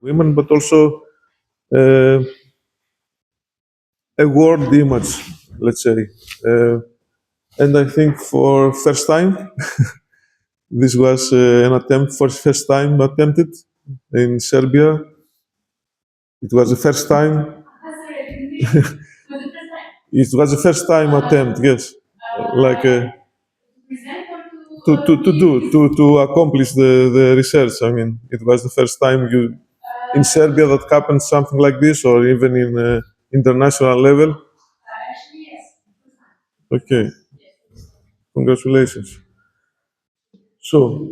women, but also a world image, let's say. And I think for first time, this was an attempt for first time attempted in Serbia. It was the first time. It was the first time attempt, yes, like to accomplish the research. I mean, it was the first time in Serbia that happened something like this, or even in international level. Okay, congratulations. So,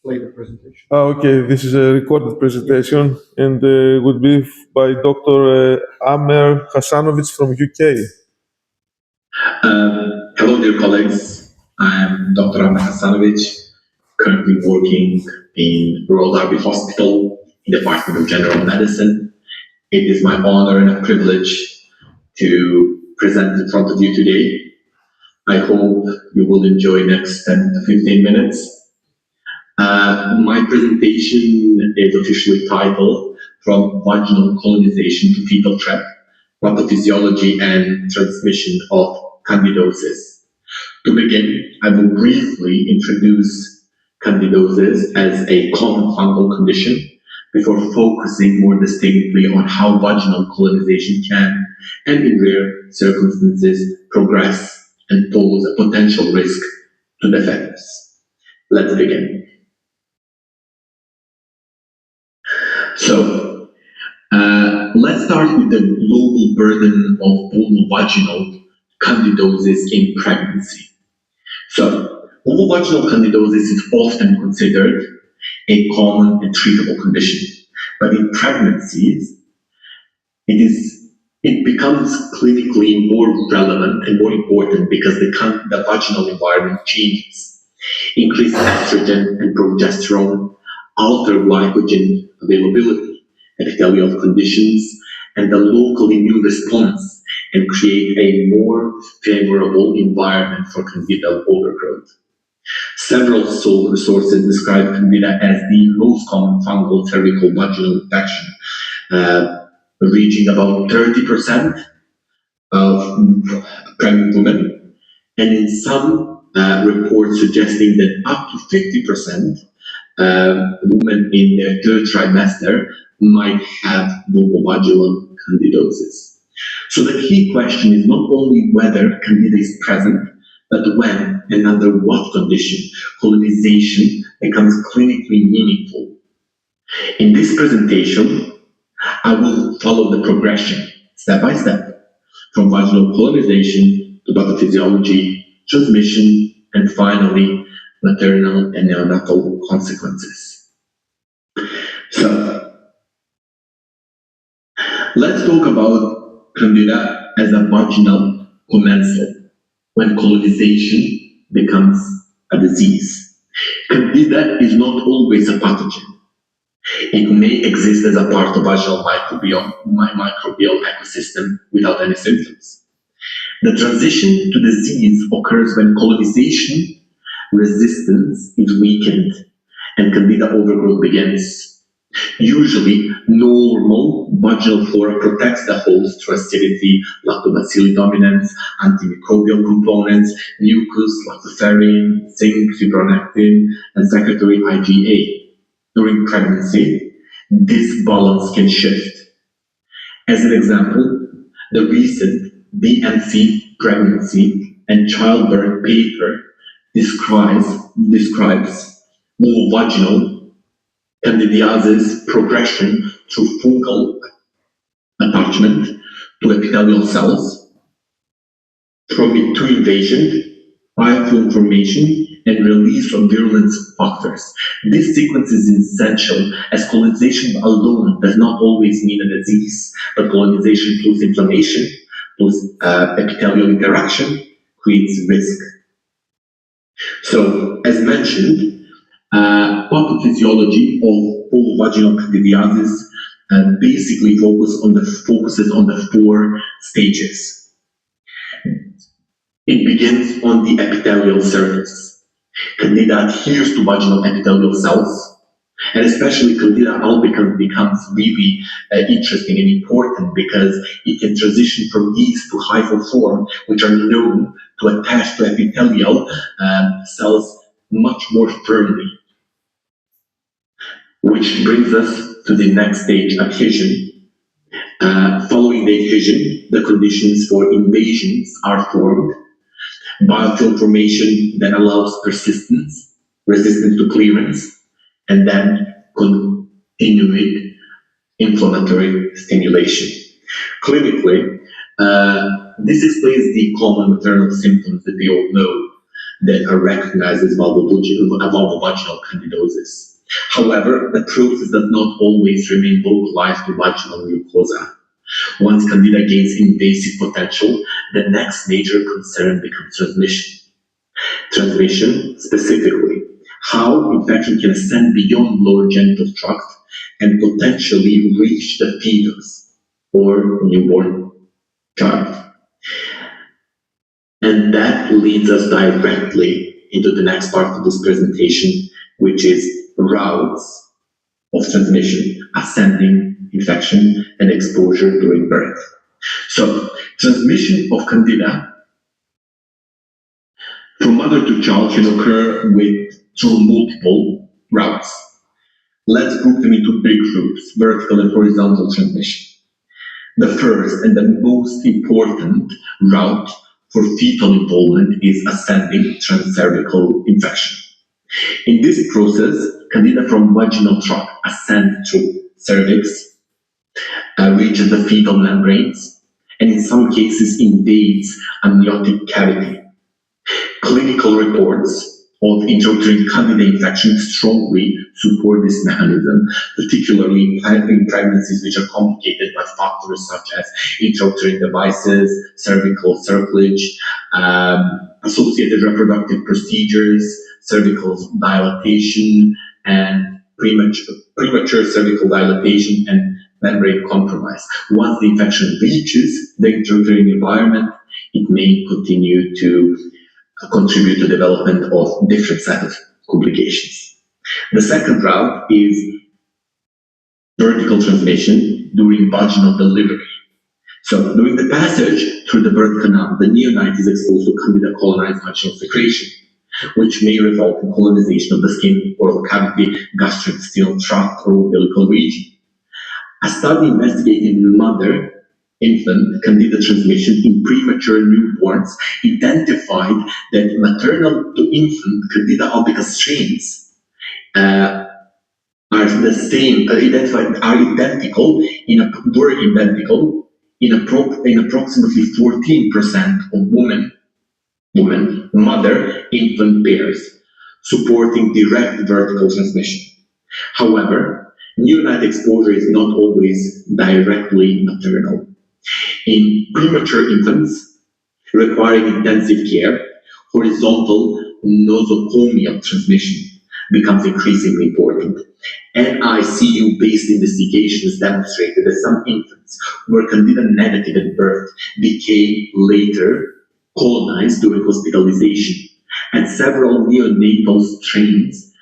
Play the presentation. okay, this is a recorded presentation and would be by Dr. Amer Hasanovic from UK. Hello, dear colleagues. I'm Dr. Amer Hasanovic, currently working in Royal Derby Hospital in the Department of General Medicine. It is my honor and a privilege to present in front of you today. I hope you will enjoy next 10 to 15 minutes. My presentation is officially titled From Vaginal Colonization to Fetal Trap, Pathophysiology and Transmission of Candidosis. To begin, I will briefly introduce candidosis as a common fungal condition before focusing more distinctly on how vaginal colonization can, and in rare circumstances, progress and pose a potential risk to the fetus. Let's begin. So, let's start with the global burden of vulvovaginal candidosis in pregnancy. So, vulvovaginal candidosis is often considered a common and treatable condition, but in pregnancies, it becomes clinically more relevant and more important because the vaginal environment changes. Increased estrogen and progesterone alter glycogen availability, epithelial conditions, and the local immune response, and create a more favorable environment for candida overgrowth. Several sources describe candida as the most common fungal cervical-vaginal infection, reaching about 30% of pregnant women, and in some reports suggesting that up to 50% women in their third trimester might have vulvovaginal candidosis. So the key question is not only whether candida is present, but when and under what condition colonization becomes clinically meaningful. In this presentation, I will follow the progression step by step from vaginal colonization to pathophysiology, transmission, and finally maternal and neonatal consequences. So, let's talk about candida as a vaginal commensal when colonization becomes a disease. Candida is not always a pathogen. It may exist as a part of vaginal microbial ecosystem without any symptoms. The transition to disease occurs when colonization resistance is weakened and candida overgrowth begins. Usually, normal vaginal flora protects the host through acidity, lactobacilli dominance, antimicrobial components, mucus, lactoferrin, zinc, fibronectin, and secretory IgA. During pregnancy, this balance can shift. As an example, the recent BMC pregnancy and childbirth paper describes vulvovaginal candidiasis progression through fungal attachment to epithelial cells, to invasion, biofilm formation, and release of virulence factors. This sequence is essential as colonization alone does not always mean a disease, but colonization plus inflammation plus epithelial interaction creates risk. So, as mentioned, pathophysiology of vulvovaginal candidiasis basically focuses on the 4 stages. It begins on the epithelial surface. Candida adheres to vaginal epithelial cells, And especially Candida albicans becomes really interesting and important because it can transition from yeast to hyphal form, which are known to attach to epithelial cells much more firmly. Which brings us to the next stage, adhesion. Following the adhesion, the conditions for invasions are formed. Biofilm formation then allows persistence, resistance to clearance, and then continued inflammatory stimulation. Clinically, this explains the common maternal symptoms that we all know that are recognized as vulvovaginal candidosis. However, the process does not always remain localized to vaginal mucosa. Once Candida gains invasive potential, the next major concern becomes transmission. Transmission, specifically, how infection can ascend beyond lower genital tract and potentially reach the fetus or newborn child. And that leads us directly into the next part of this presentation, which is routes of transmission, ascending infection and exposure during birth. So, transmission of Candida from mother to child can occur through multiple routes. Let's group them into big groups, vertical and horizontal transmission. The first and the most important route for fetal involvement is ascending transcervical infection. In this process, Candida from vaginal tract ascends through cervix, reaches the fetal membranes, and in some cases invades amniotic cavity. Clinical reports of intrauterine Candida infection strongly support this mechanism, particularly in pregnancies which are complicated by factors such as intrauterine devices, cervical circlage, associated reproductive procedures, cervical dilatation, and premature cervical dilatation and membrane compromise. Once the infection reaches the intrauterine environment, it may continue to contribute to development of different set of complications. The second route is vertical transmission during vaginal delivery. So during the passage through the birth canal, the neonate is exposed to Candida colonized vaginal secretion, which may result in colonization of the skin, oral cavity, gastrointestinal tract, or umbilical region. A study investigating mother-infant Candida transmission in premature newborns identified that maternal to infant Candida albicans strains are the same, were identical in approximately 14% of women mother-infant pairs, supporting direct vertical transmission. However, neonate exposure is not always directly maternal. In premature infants requiring intensive care, horizontal nosocomial transmission becomes increasingly important. NICU-based investigations demonstrated that some infants who were Candida negative at birth became later colonized during hospitalization, and several neonatal strains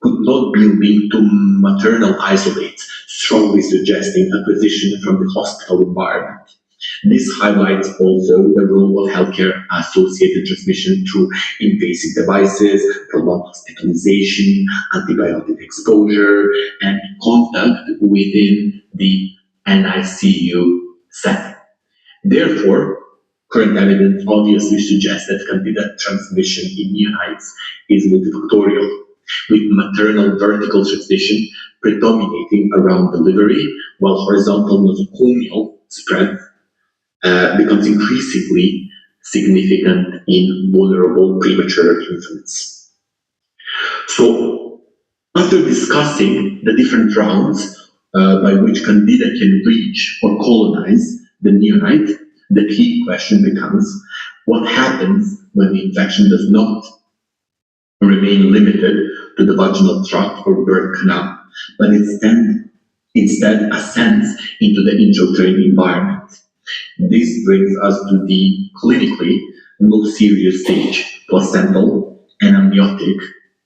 could not be linked to maternal isolates, strongly suggesting acquisition from the hospital environment. This highlights also the role of healthcare-associated transmission through invasive devices, prolonged hospitalization, antibiotic exposure, and contact within the NICU setting. Therefore, current evidence obviously suggests that Candida transmission in neonates is multifactorial, with maternal vertical transmission predominating around delivery, while horizontal nosocomial spread becomes increasingly significant in vulnerable premature infants. So, after discussing the different routes by which Candida can reach or colonize the neonate, the key question becomes, what happens when the infection does not remain limited to the vaginal tract or birth canal, but instead ascends into the intrauterine environment? This brings us to the clinically most serious stage, placental and amniotic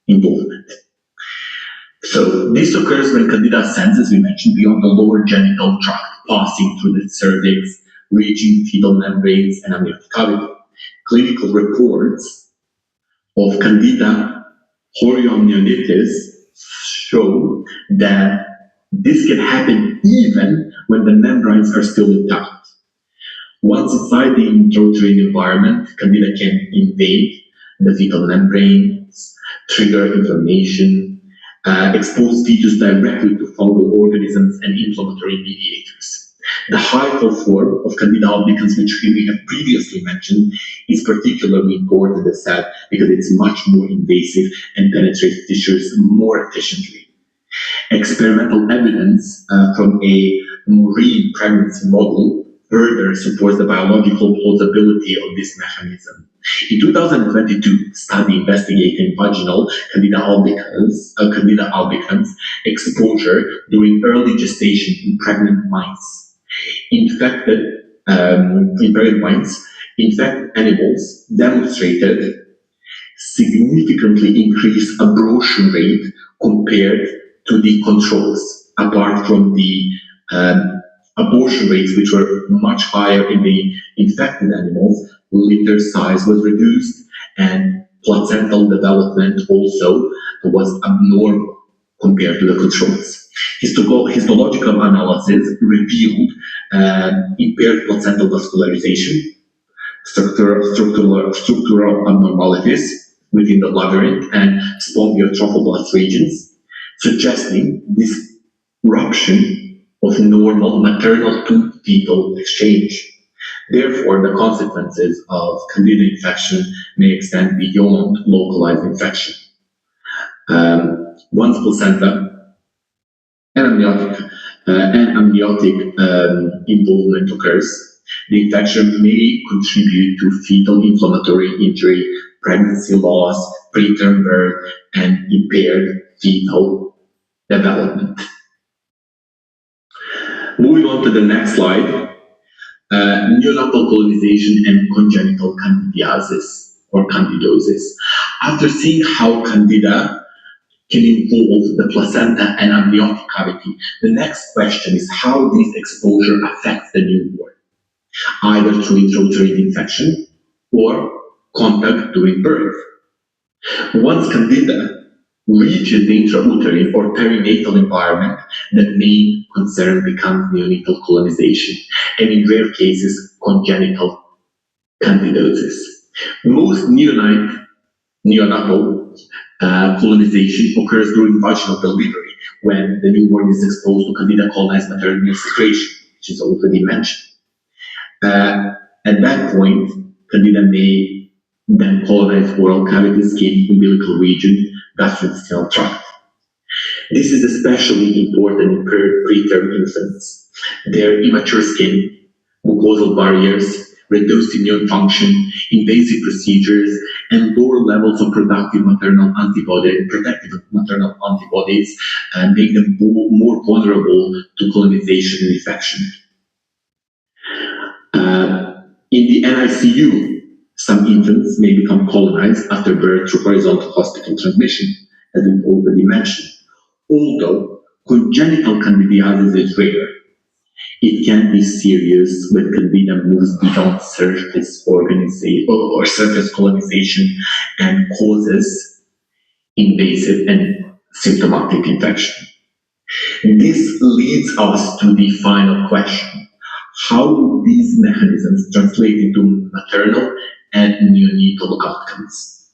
involvement. So this occurs when candida ascends, as we mentioned, beyond the lower genital tract, passing through the cervix, reaching fetal membranes and amniotic cavity. Clinical reports of candida chorioamnionitis show that this can happen even when the membranes are still intact. Once inside the intrauterine environment, candida can invade the fetal membranes, trigger inflammation, expose fetus directly to fungal organisms and inflammatory mediators. The highfall form of Candida albicans, which we have previously mentioned, is particularly important, as said, because it's much more invasive and penetrates tissues more efficiently. Experimental evidence from a marine pregnancy model further supports the biological plausibility of this mechanism. In 2022, a study investigating vaginal Candida albicans exposure during early gestation in pregnant mice. Infected animals demonstrated significantly increased abortion rate compared to the controls, apart from the abortion rates, which were much higher in the infected animals. Litter size was reduced, and placental development also was abnormal compared to the controls. Histological analysis revealed impaired placental vascularization, structural abnormalities within the labyrinth and spongiotrophoblast regions, suggesting disruption of normal maternal to fetal exchange. Therefore, the consequences of Candida infection may extend beyond localized infection. Once placenta and amniotic involvement occurs, the infection may contribute to fetal inflammatory injury, pregnancy loss, preterm birth, and impaired fetal development. Moving on to the next slide, neonatal colonization and congenital candidiasis or candidosis. After seeing how Candida can involve the placenta and amniotic cavity, the next question is how this exposure affects the newborn, either through intrauterine infection or contact during birth. Once Candida reaches the intrauterine or perinatal environment, the main concern becomes neonatal colonization, and in rare cases, congenital candidosis. Most neonatal colonization occurs during vaginal delivery, when the newborn is exposed to Candida colonized maternal secretion, which is already mentioned. At that point, Candida may then colonize oral cavity, skin, umbilical region, gastrointestinal tract. This is especially important in preterm infants. Their immature skin, mucosal barriers, reduced immune function, invasive procedures, and lower levels of protective maternal antibodies make them more vulnerable to colonization and infection. In the NICU, some infants may become colonized after birth through horizontal hospital transmission, as we've already mentioned. Although congenital candidiasis is rare, it can be serious when Candida moves beyond surface colonization and causes invasive and symptomatic infection. This leads us to the final question. How do these mechanisms translate into maternal and neonatal outcomes?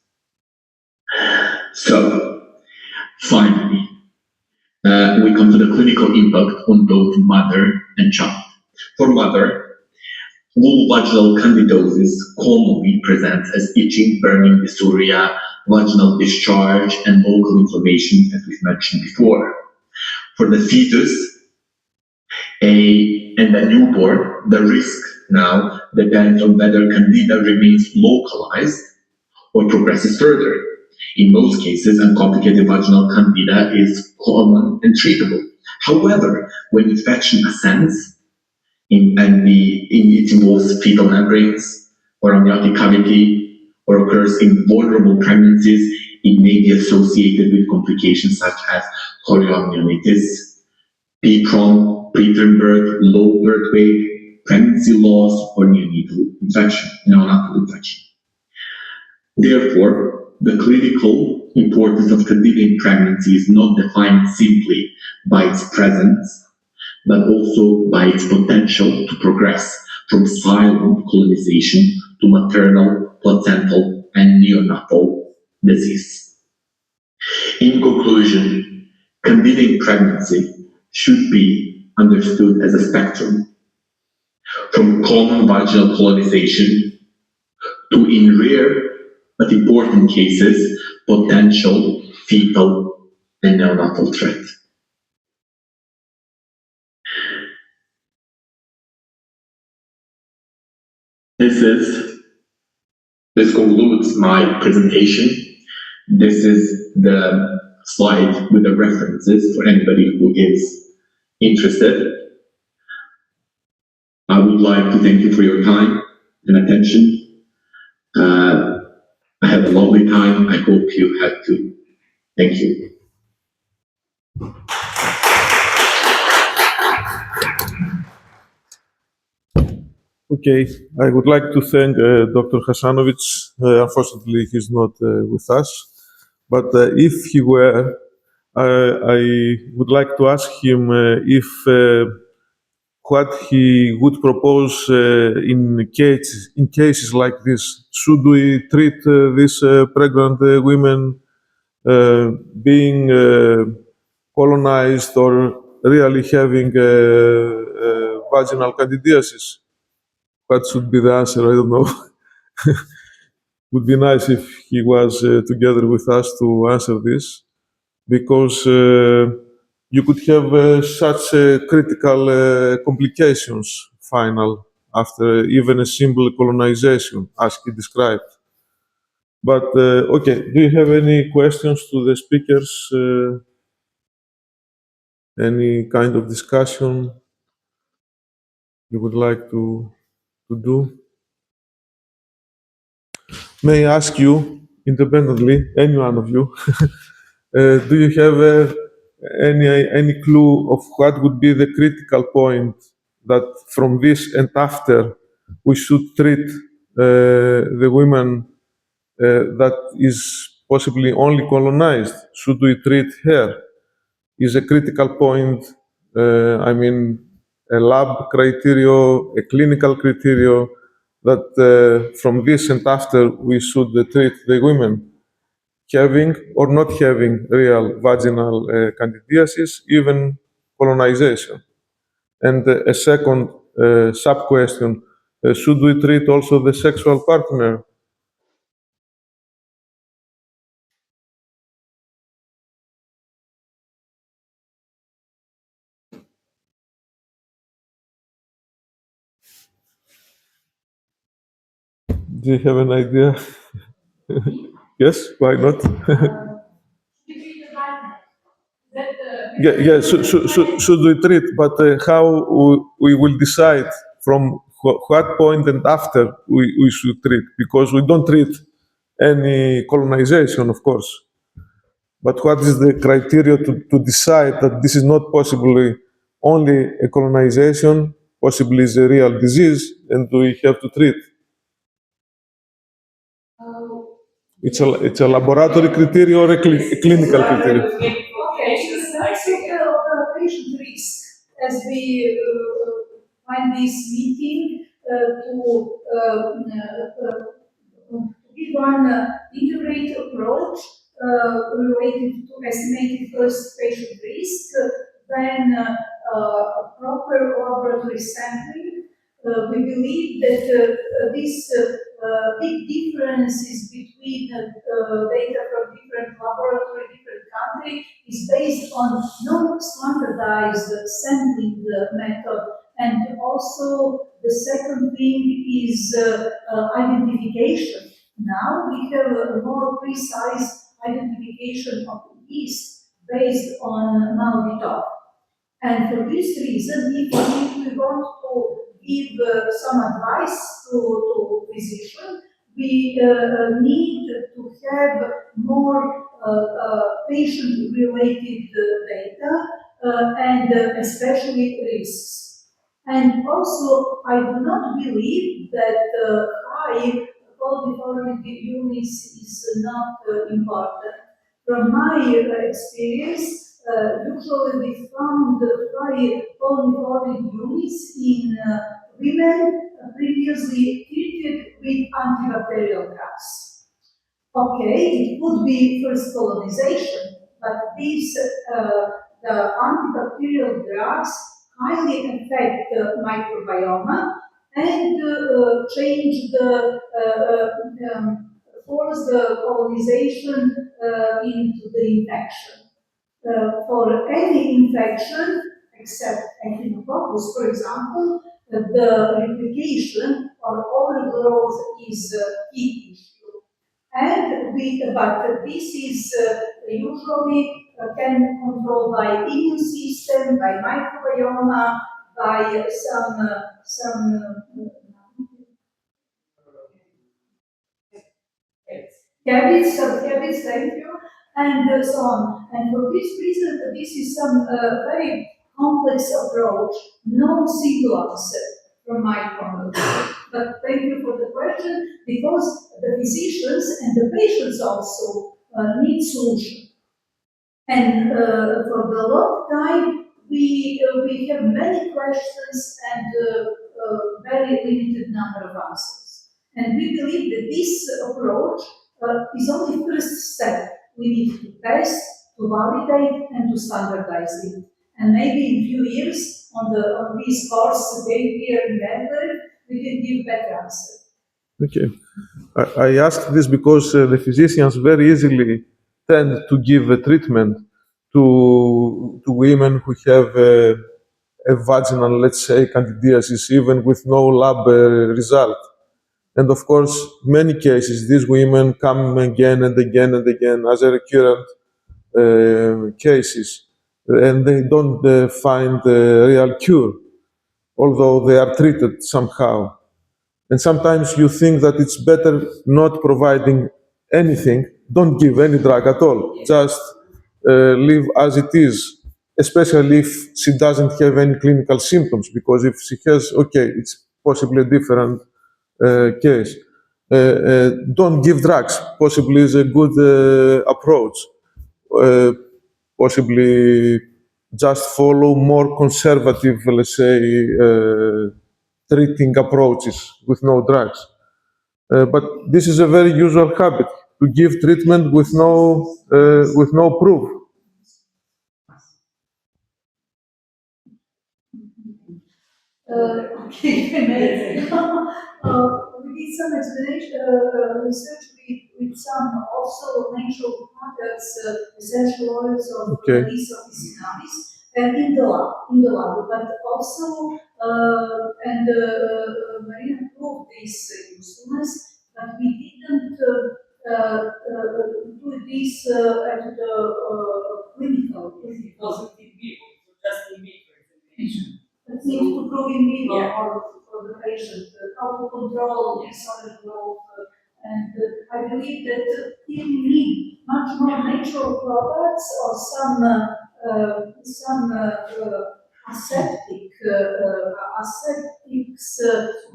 So, finally, we come to the clinical impact on both mother and child. For mother, vulvovaginal candidosis commonly presents as itching, burning, dysuria, vaginal discharge, and local inflammation, as we've mentioned before. For the fetus and the newborn, the risk now depends on whether Candida remains localized or progresses further. In most cases, uncomplicated vaginal Candida is common and treatable. However, when infection ascends it involves fetal membranes or amniotic cavity or occurs in vulnerable pregnancies, It may be associated with complications such as chorioamnionitis, preterm birth, low birth weight, pregnancy loss, or neonatal infection. Therefore, the clinical importance of continuing pregnancy is not defined simply by its presence, but also by its potential to progress from silent colonization to maternal, placental, and neonatal disease. In conclusion, continuing pregnancy should be understood as a spectrum, from common vaginal colonization to, in rare but important cases, potential fetal and neonatal threat. This concludes my presentation. This is the slide with the references for anybody who is interested. I would like to thank you for your time and attention. I had a lovely time. I hope you had too. Thank you. Okay, I would like to thank Dr. Hasanovic. Unfortunately, he's not with us. But if he were, I would like to ask him if what he would propose in cases like this. Should we treat these pregnant women being colonized or really having vaginal candidiasis? What should be the answer? I don't know. Would be nice if he was together with us to answer this, because you could have such critical complications final after even a simple colonization, as he described. But okay, do you have any questions to the speakers? Any kind of discussion you would like to do? May I ask you independently, any one of you, do you have any clue of what would be the critical point that from this and after we should treat the women that is possibly only colonized? Should we treat her? Is a critical point, I mean, a lab criteria, a clinical criteria that from this and after we should treat the women having or not having real vaginal candidiasis, even colonization. And a second sub-question, should we treat also the sexual partner? Do you have an idea? Yes, why not? Yeah, should we treat, but how we will decide from what point and after we should treat, because we don't treat any colonization, of course. But what is the criteria to decide that this is not possibly only a colonization, possibly is a real disease, and we have to treat? It's a laboratory criteria or a clinical criteria? Okay, let's look at the patient risk as we find this meeting to give one integrated approach related to estimated first patient risk, then proper laboratory sampling. We believe that these big differences between data from different laboratory, different country, is based on non-standardized sampling method. And also the second thing is identification. Now we have a more precise identification of the yeast based on maltitol. And for this reason, if we want to give some advice to physician, we need to have more patient-related data and especially risks. And also, I do not believe that high polyformity units is not important. From my experience, usually we found high polyformity units in women previously treated with antibacterial drugs. Okay, it could be first colonization, but these the antibacterial drugs highly affect the microbiome and change the force the colonization into the infection. For any infection, except Echinococcus, for example, the replication or overgrowth is a key issue. But this is usually can control by immune system, by microbiome, by some habits, thank you, and so on. And for this reason, this is some very complex approach, no single answer from my point of view. But thank you for the question, because the physicians and the patients also need solution. And for the long time, we have many questions and very limited number of answers. And we believe that this approach is only first step. We need to test, to validate, and to standardize it. And maybe in few years, on this course day here in Belgrade, we can give better answer. Okay. I asked this because the physicians very easily tend to give a treatment to women who have a vaginal, let's say, candidiasis, even with no lab result. And of course, many cases, these women come again and again and again as a recurrent cases, and they don't find a real cure, although they are treated somehow. And sometimes you think that it's better not providing anything, don't give any drug at all, just leave as it is, especially if she doesn't have any clinical symptoms, because if she has, okay, it's possibly a different case. Don't give drugs, possibly is a good approach. Uh, Possibly just follow more conservative, let's say, treating approaches with no drugs. But this is a very usual habit to give treatment with no proof. Okay, we did some explanation, research with some also natural products, essential oils of Okay. release of officinalis, and in the lab, but also, Marina proved this usefulness, but we didn't do this at the clinical. Positive people, so just in vitro examination. It needs to prove in vivo for the patient how to control solid growth. And I believe that we need much more natural products or some aseptic aseptics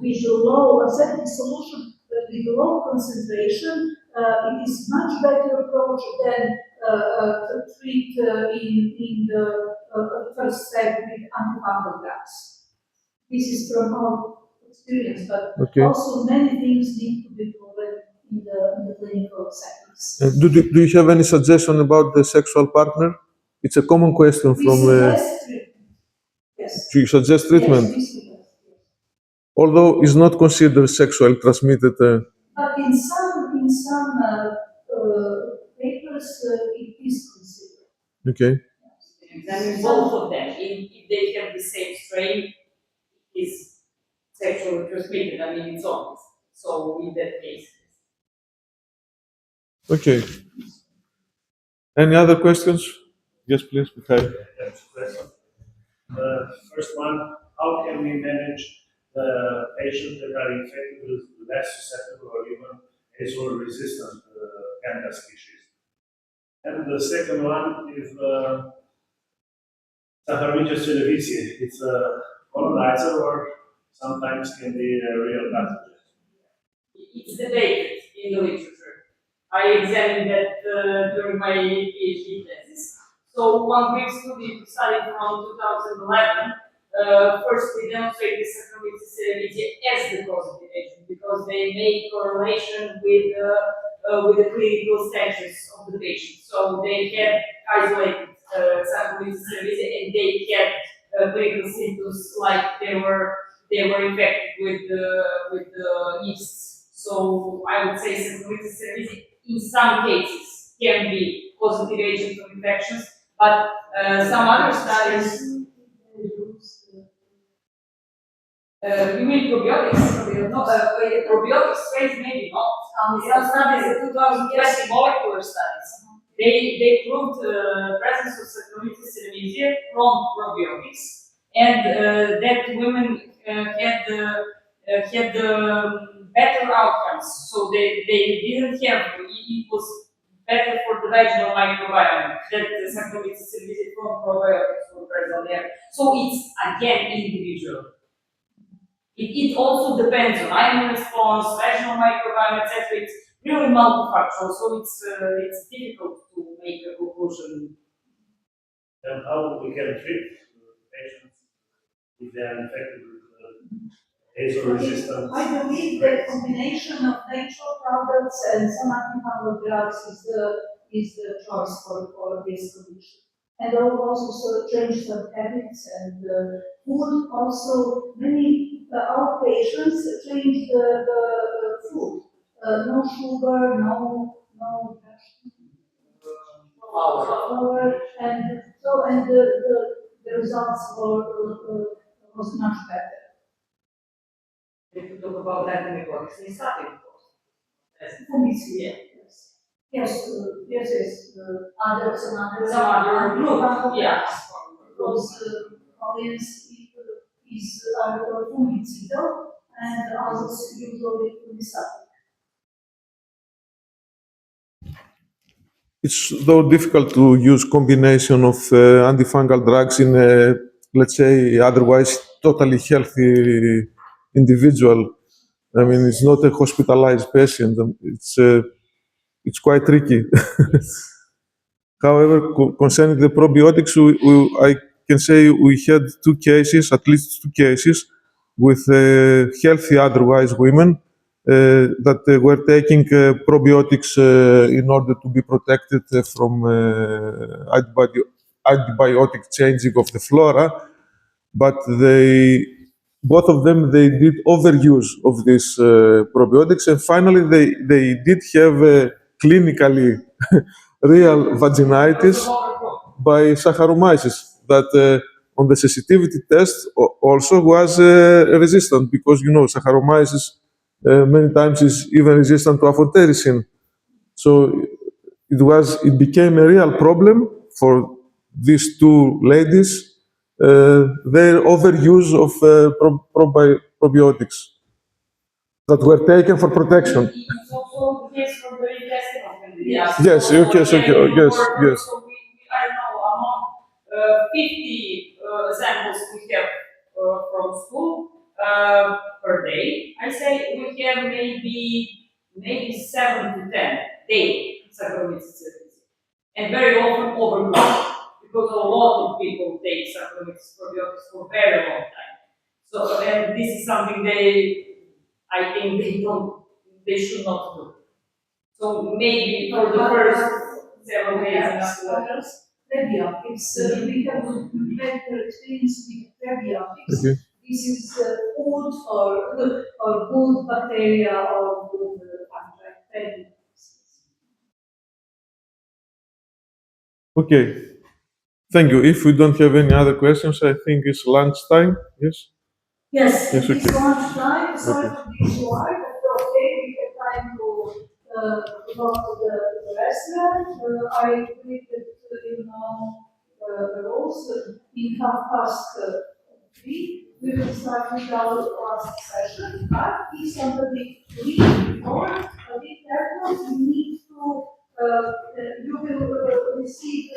with low aseptic solution but with low concentration. It is much better approach than to treat in the first step with antifungal drugs. This is from our experience, but Okay. also many things need to be proven in the clinical settings. Do you have any suggestion about the sexual partner? It's a common question We from. suggest treatment. Yes. Do you suggest treatment? Yes, we suggest. Yes. Although it's not considered sexually transmitted. But in some papers, it is considered. Okay. Examine both of them. If they have the same strain, is sexually transmitted. I mean, it's obvious. So in that case. Okay. Any other questions? Yes, please, Mikhail. First one, how can we manage the patients that are infected with less susceptible or even azole-resistant panda species. And the second one is Saccharomyces cerevisiae. It's a colonizer or sometimes can be a real pathogen. It's debated in the literature. I examined that during my PhD thesis. So one brief study from 2011 firstly demonstrated Saccharomyces cerevisiae as the causative agent because they made correlation with the clinical status of the patient. So they had isolated Saccharomyces cerevisiae and they had clinical symptoms like they were infected with the yeasts. So I would say Saccharomyces cerevisiae in some cases can be positive agent of infections, but some other studies. You mean probiotics? No, probiotic strains maybe not. Some studies, the 2020 molecular studies, they proved presence of Saccharomyces cerevisiae from probiotics, and that women had better outcomes. So they didn't have, it was better for the vaginal microbiome that the Saccharomyces cerevisiae from probiotics were present there. So it's again individual. It also depends on immune response, vaginal microbiome, etc. It's really multifactorial, so it's difficult to make a conclusion. And how we can treat patients if they are infected with azole-resistant? I believe that combination of natural products and some antifungal drugs is the choice for this condition. And also change some habits and food. Also, many outpatients change the food. No sugar, no flour, and so the results was much better. If you talk about antibiotics, in starting course. Fungicide, yes. Yes. Some other Group, yeah. Because audience is fungicidal and others usually fungicide. It's though difficult to use combination of antifungal drugs in a, let's say, otherwise totally healthy individual. I mean, it's not a hospitalized patient. It's quite tricky. However, concerning the probiotics, I can say we had at least two cases, with healthy otherwise women that were taking probiotics in order to be protected from antibiotic changing of the flora, but both of them, they did overuse of these probiotics, and finally they did have clinically real vaginitis by Saccharomyces that on the sensitivity test also was resistant, because Saccharomyces many times is even resistant to amphotericin. So it became a real problem for these two ladies, their overuse of probiotics that were taken for protection. It's also the case for the intestinal candida. Yes, okay, So, yes. So I don't know, among 50 samples we have from school per day, I say we have maybe 7 to 10 daily Saccharomyces cerevisiae. And very often overgrown, because a lot of people take Saccharomyces probiotics for a very long time. So, and this is something I think they should not do. So maybe for the first several days and after. Prebiotics. We have better experience with prebiotics. Okay. This is good or good bacteria or good fungi. Prebiotics. Okay. Thank you. If we don't have any other questions, I think it's lunchtime. Yes? Yes, Yes, it's okay. lunchtime. Sorry Okay. for this word, but okay, we have time to go to the restaurant. I agree that the rules. In 3:30, we will start with our last session. But if somebody leaves before, we can airport, you need to, you will receive